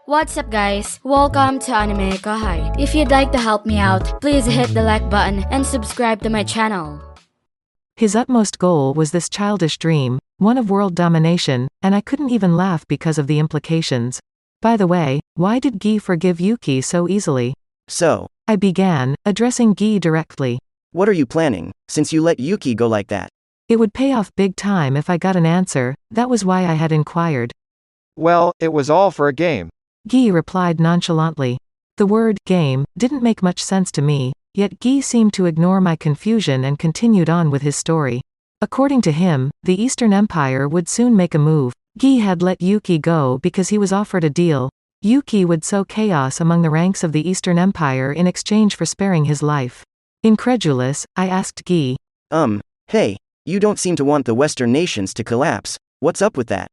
What's up guys? Welcome to AnimeKouhai. If you'd like to help me out, please hit the like button and subscribe to my channel. His utmost goal was this childish dream, one of world domination, and I couldn't even laugh because of the implications. By the way, why did Ghee forgive Yuki so easily? So, I began, addressing Ghee directly. what are you planning, since you let Yuki go like that? It would pay off big time if I got an answer, that was why I had inquired. Well, it was all for a game. Ghee replied nonchalantly. The word, game, didn't make much sense to me, yet Ghee seemed to ignore my confusion and continued on with his story. According to him, the Eastern Empire would soon make a move. Ghee had let Yuki go because he was offered a deal. Yuki would sow chaos among the ranks of the Eastern Empire in exchange for sparing his life. Incredulous, I asked Ghee. Hey, you don't seem to want the Western nations to collapse. What's up with that?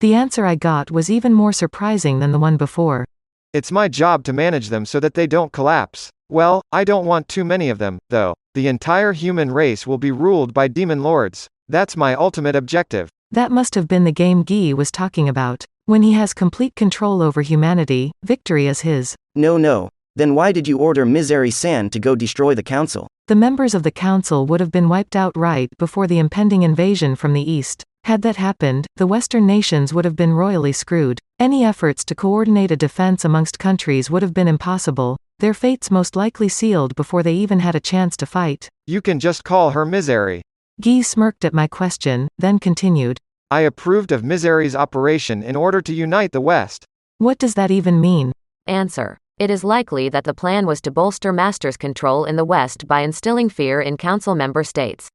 The answer I got was even more surprising than the one before. It's my job to manage them so that they don't collapse. Well, I don't want too many of them, though. The entire human race will be ruled by demon lords. That's my ultimate objective. That must have been the game Ghee was talking about. When he has complete control over humanity, victory is his. No. Then why did you order Misery-san to go destroy the council? The members of the council would have been wiped out right before the impending invasion from the east. Had that happened, the Western nations would have been royally screwed. Any efforts to coordinate a defense amongst countries would have been impossible, their fates most likely sealed before they even had a chance to fight. You can just call her Misery. Ghee smirked at my question, then continued. I approved of Misery's operation in order to unite the West. What does that even mean? Answer. It is likely that the plan was to bolster Master's control in the West by instilling fear in Council member states.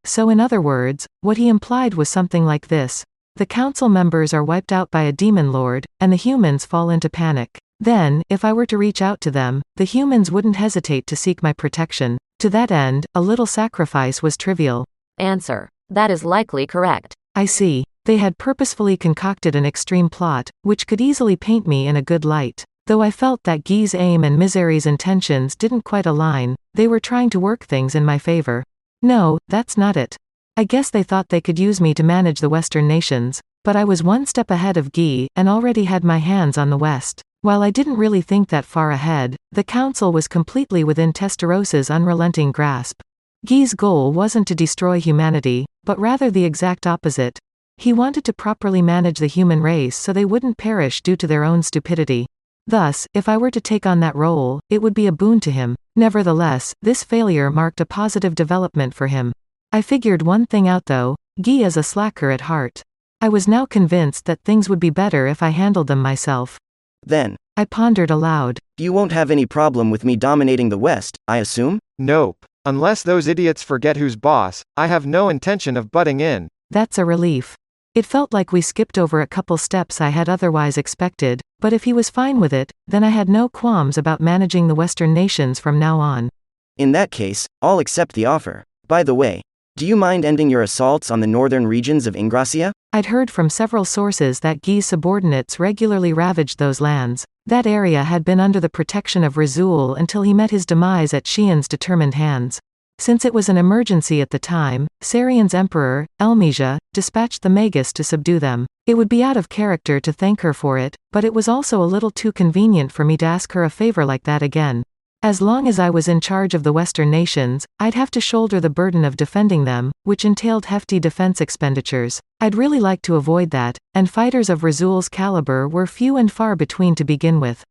So in other words, what he implied was something like this. The council members are wiped out by a demon lord, and the humans fall into panic. Then, if I were to reach out to them, the humans wouldn't hesitate to seek my protection. To that end, a little sacrifice was trivial. Answer. That is likely correct. I see. They had purposefully concocted an extreme plot, which could easily paint me in a good light. Though I felt that Ghee's aim and Misery's intentions didn't quite align, they were trying to work things in my favor. No, that's not it. I guess they thought they could use me to manage the Western nations. But I was one step ahead of Ghee, and already had my hands on the West. While I didn't really think that far ahead, the council was completely within Testarosa's unrelenting grasp. Ghee's goal wasn't to destroy humanity, but rather the exact opposite. He wanted to properly manage the human race so they wouldn't perish due to their own stupidity. Thus, if I were to take on that role, it would be a boon to him. Nevertheless, this failure marked a positive development for him. I figured one thing out though, Ghee is a slacker at heart. I was now convinced that things would be better if I handled them myself. Then, I pondered aloud. you won't have any problem with me dominating the West, I assume? Nope. Unless those idiots forget who's boss, I have no intention of butting in. That's a relief. It felt like we skipped over a couple steps I had otherwise expected, but if he was fine with it, then I had no qualms about managing the Western nations from now on. In that case, I'll accept the offer. By the way, do you mind ending your assaults on the northern regions of Ingracia? I'd heard from several sources that Ghee's subordinates regularly ravaged those lands. That area had been under the protection of Razul until he met his demise at Xian's determined hands. Since it was an emergency at the time, Sarian's emperor, Elmesia, dispatched the Magus to subdue them. It would be out of character to thank her for it, but it was also a little too convenient for me to ask her a favor like that again. As long as I was in charge of the Western nations, I'd have to shoulder the burden of defending them, which entailed hefty defense expenditures. I'd really like to avoid that, and fighters of Razul's caliber were few and far between to begin with.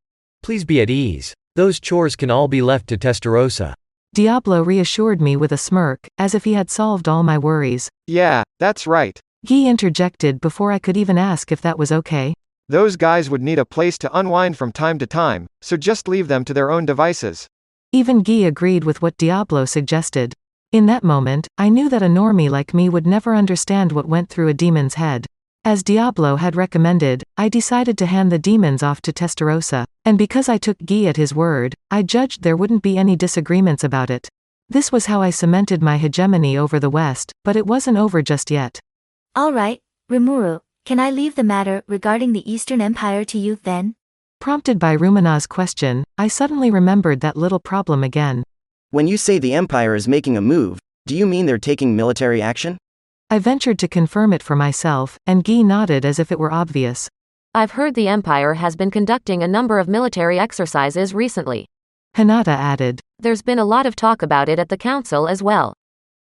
Please be at ease. Those chores can all be left to Testarossa. Diablo reassured me with a smirk, as if he had solved all my worries. Yeah, that's right. Ghee interjected before I could even ask if that was okay. Those guys would need a place to unwind from time to time, so just leave them to their own devices. Even Ghee agreed with what Diablo suggested. In that moment, I knew that a normie like me would never understand what went through a demon's head. As Diablo had recommended, I decided to hand the demons off to Testarossa, and because I took Ghee at his word, I judged there wouldn't be any disagreements about it. This was how I cemented my hegemony over the West, but it wasn't over just yet. Alright, Rimuru, can I leave the matter regarding the Eastern Empire to you then? Prompted by Rumina's question, I suddenly remembered that little problem again. When you say the Empire is making a move, do you mean they're taking military action? I ventured to confirm it for myself, and Ghee nodded as if it were obvious. I've heard the Empire has been conducting a number of military exercises recently. Hinata added. There's been a lot of talk about it at the council as well.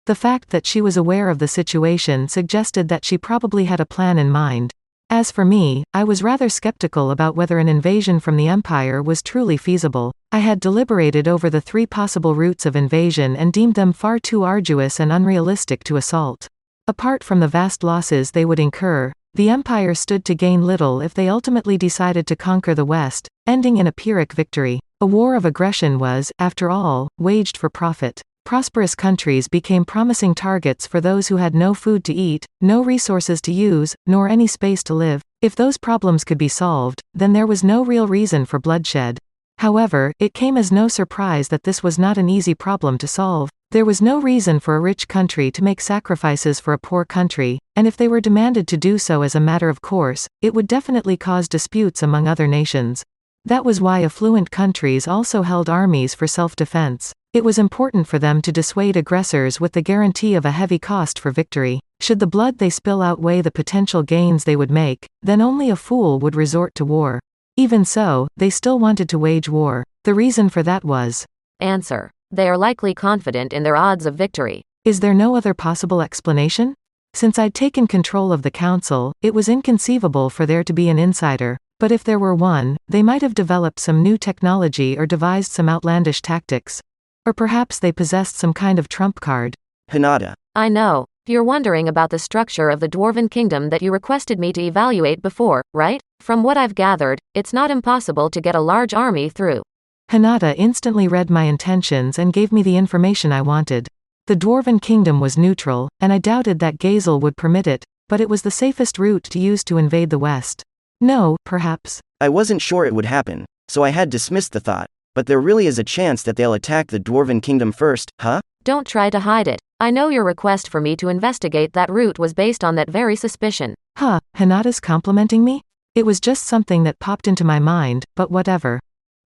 The fact that she was aware of the situation suggested that she probably had a plan in mind. As for me, I was rather skeptical about whether an invasion from the Empire was truly feasible. I had deliberated over the 3 possible routes of invasion and deemed them far too arduous and unrealistic to assault. Apart from the vast losses they would incur, the Empire stood to gain little if they ultimately decided to conquer the West, ending in a Pyrrhic victory. A war of aggression was, after all, waged for profit. Prosperous countries became promising targets for those who had no food to eat, no resources to use, nor any space to live. If those problems could be solved, then there was no real reason for bloodshed. However, it came as no surprise that this was not an easy problem to solve. There was no reason for a rich country to make sacrifices for a poor country, and if they were demanded to do so as a matter of course, it would definitely cause disputes among other nations. That was why affluent countries also held armies for self-defense. It was important for them to dissuade aggressors with the guarantee of a heavy cost for victory. Should the blood they spill outweigh the potential gains they would make, then only a fool would resort to war. Even so, they still wanted to wage war. The reason for that was. Answer. They are likely confident in their odds of victory. Is there no other possible explanation? Since I'd taken control of the council, it was inconceivable for there to be an insider. But if there were one, they might have developed some new technology or devised some outlandish tactics. Or perhaps they possessed some kind of trump card. Hinata. I know. You're wondering about the structure of the Dwarven Kingdom that you requested me to evaluate before, right? From what I've gathered, it's not impossible to get a large army through. Hinata instantly read my intentions and gave me the information I wanted. The Dwarven Kingdom was neutral, and I doubted that Gazel would permit it, but it was the safest route to use to invade the West. No, perhaps. I wasn't sure it would happen, so I had dismissed the thought. But there really is a chance that they'll attack the Dwarven Kingdom first, huh? Don't try to hide it. I know your request for me to investigate that route was based on that very suspicion. Huh, Hinata's complimenting me? It was just something that popped into my mind, but whatever.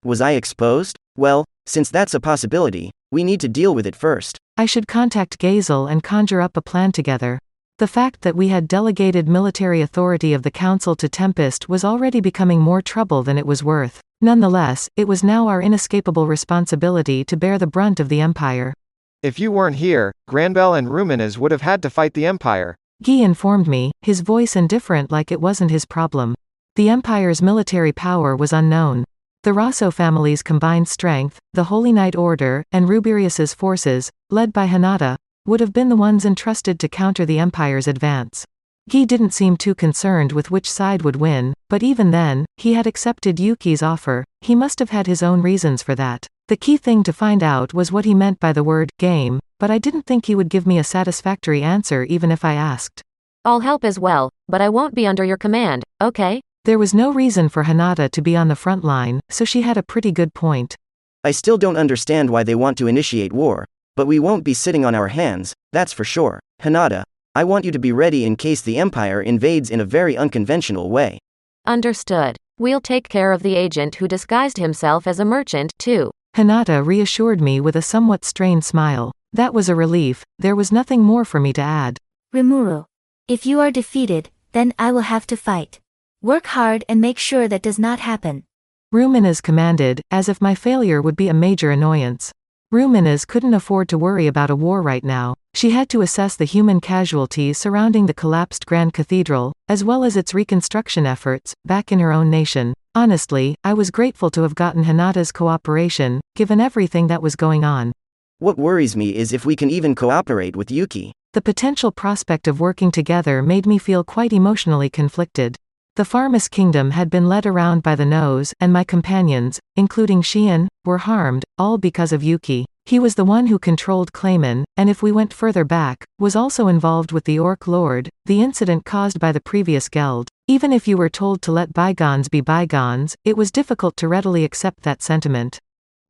Was I exposed? Well, since that's a possibility, we need to deal with it first. I should contact Gazel and conjure up a plan together. The fact that we had delegated military authority of the Council to Tempest was already becoming more trouble than it was worth. Nonetheless, it was now our inescapable responsibility to bear the brunt of the Empire. If you weren't here, Granbel and Ruminez would have had to fight the Empire. Ghee informed me, his voice indifferent like it wasn't his problem. The Empire's military power was unknown. The Rosso family's combined strength, the Holy Knight Order, and Rubirius's forces, led by Hinata, would have been the ones entrusted to counter the Empire's advance. Ghee didn't seem too concerned with which side would win, but even then, he had accepted Yuki's offer. He must have had his own reasons for that. The key thing to find out was what he meant by the word game, but I didn't think he would give me a satisfactory answer even if I asked. I'll help as well, but I won't be under your command, okay? There was no reason for Hinata to be on the front line, so she had a pretty good point. I still don't understand why they want to initiate war, but we won't be sitting on our hands, that's for sure. Hinata, I want you to be ready in case the Empire invades in a very unconventional way. Understood. We'll take care of the agent who disguised himself as a merchant, too. Hinata reassured me with a somewhat strained smile. That was a relief. There was nothing more for me to add. Rimuru. If you are defeated, then I will have to fight. Work hard and make sure that does not happen. Ruminez commanded, as if my failure would be a major annoyance. Ruminez couldn't afford to worry about a war right now. She had to assess the human casualties surrounding the collapsed Grand Cathedral, as well as its reconstruction efforts, back in her own nation. Honestly, I was grateful to have gotten Hinata's cooperation, given everything that was going on. What worries me is if we can even cooperate with Yuki. The potential prospect of working together made me feel quite emotionally conflicted. The Farmus Kingdom had been led around by the nose, and my companions, including Xian, were harmed, all because of Yuki. He was the one who controlled Clayman, and if we went further back, was also involved with the Orc Lord, the incident caused by the previous Geld. Even if you were told to let bygones be bygones, it was difficult to readily accept that sentiment.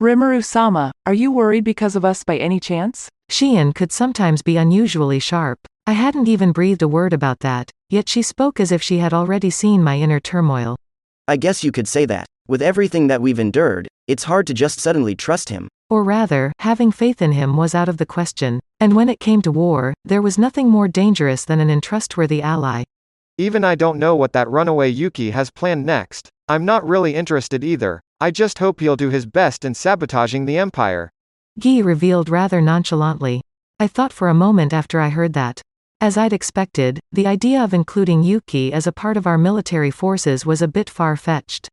Rimuru-sama, are you worried because of us by any chance? Xian could sometimes be unusually sharp. I hadn't even breathed a word about that, yet she spoke as if she had already seen my inner turmoil. I guess you could say that. With everything that we've endured, it's hard to just suddenly trust him. Or rather, having faith in him was out of the question. And when it came to war, there was nothing more dangerous than an untrustworthy ally. Even I don't know what that runaway Yuki has planned next. I'm not really interested either. I just hope he'll do his best in sabotaging the Empire. Ghee revealed rather nonchalantly. I thought for a moment after I heard that. As I'd expected, the idea of including Yuki as a part of our military forces was a bit far-fetched.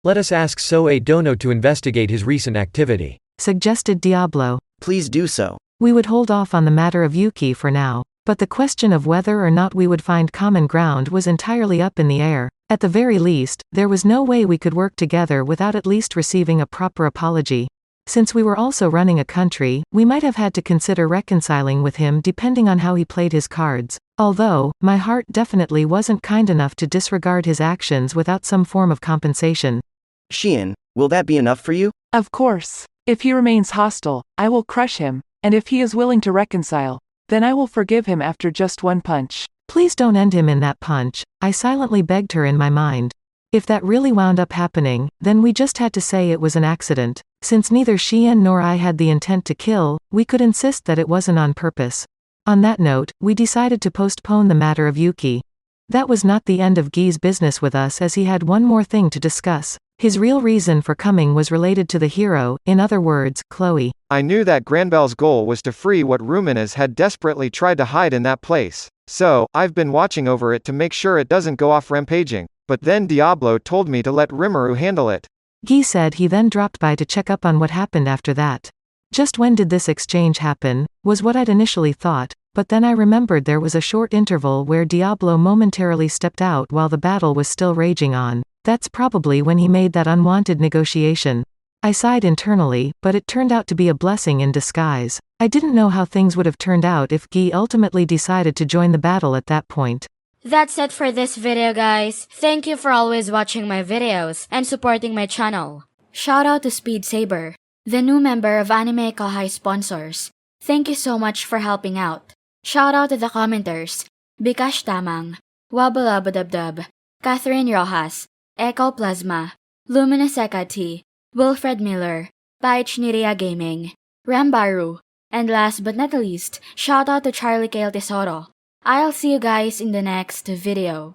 Let us ask Soe Dono to investigate his recent activity, suggested Diablo. Please do so. We would hold off on the matter of Yuki for now, but the question of whether or not we would find common ground was entirely up in the air. At the very least, there was no way we could work together without at least receiving a proper apology. Since we were also running a country, we might have had to consider reconciling with him depending on how he played his cards. Although, my heart definitely wasn't kind enough to disregard his actions without some form of compensation. Xian, will that be enough for you? Of course. If he remains hostile, I will crush him, and if he is willing to reconcile, then I will forgive him after just one punch. Please don't end him in that punch, I silently begged her in my mind. If that really wound up happening, then we just had to say it was an accident. Since neither Xian nor I had the intent to kill, we could insist that it wasn't on purpose. On that note, we decided to postpone the matter of Yuki. That was not the end of Gee's business with us, as he had one more thing to discuss. His real reason for coming was related to the hero, in other words, Chloe. I knew that Granbel's goal was to free what Ruminas had desperately tried to hide in that place. So, I've been watching over it to make sure it doesn't go off rampaging. But then Diablo told me to let Rimuru handle it. Ghee said he then dropped by to check up on what happened after that. Just when did this exchange happen, was what I'd initially thought, but then I remembered there was a short interval where Diablo momentarily stepped out while the battle was still raging on. That's probably when he made that unwanted negotiation. I sighed internally, but it turned out to be a blessing in disguise. I didn't know how things would have turned out if Ghee ultimately decided to join the battle at that point. That's it for this video, guys. Thank you for always watching my videos and supporting my channel. Shout out to Speed Saber, the new member of AnimeKouhai sponsors. Thank you so much for helping out. Shout out to the commenters, Bikash Tamang, Wabalabadabdub, Catherine Rojas, Echo Plasma, Luminous Ekati, Wilfred Miller, Paich Niria Gaming, Rambaru, and last but not least, shout out to Charlie Kale Tesoro. I'll see you guys in the next video.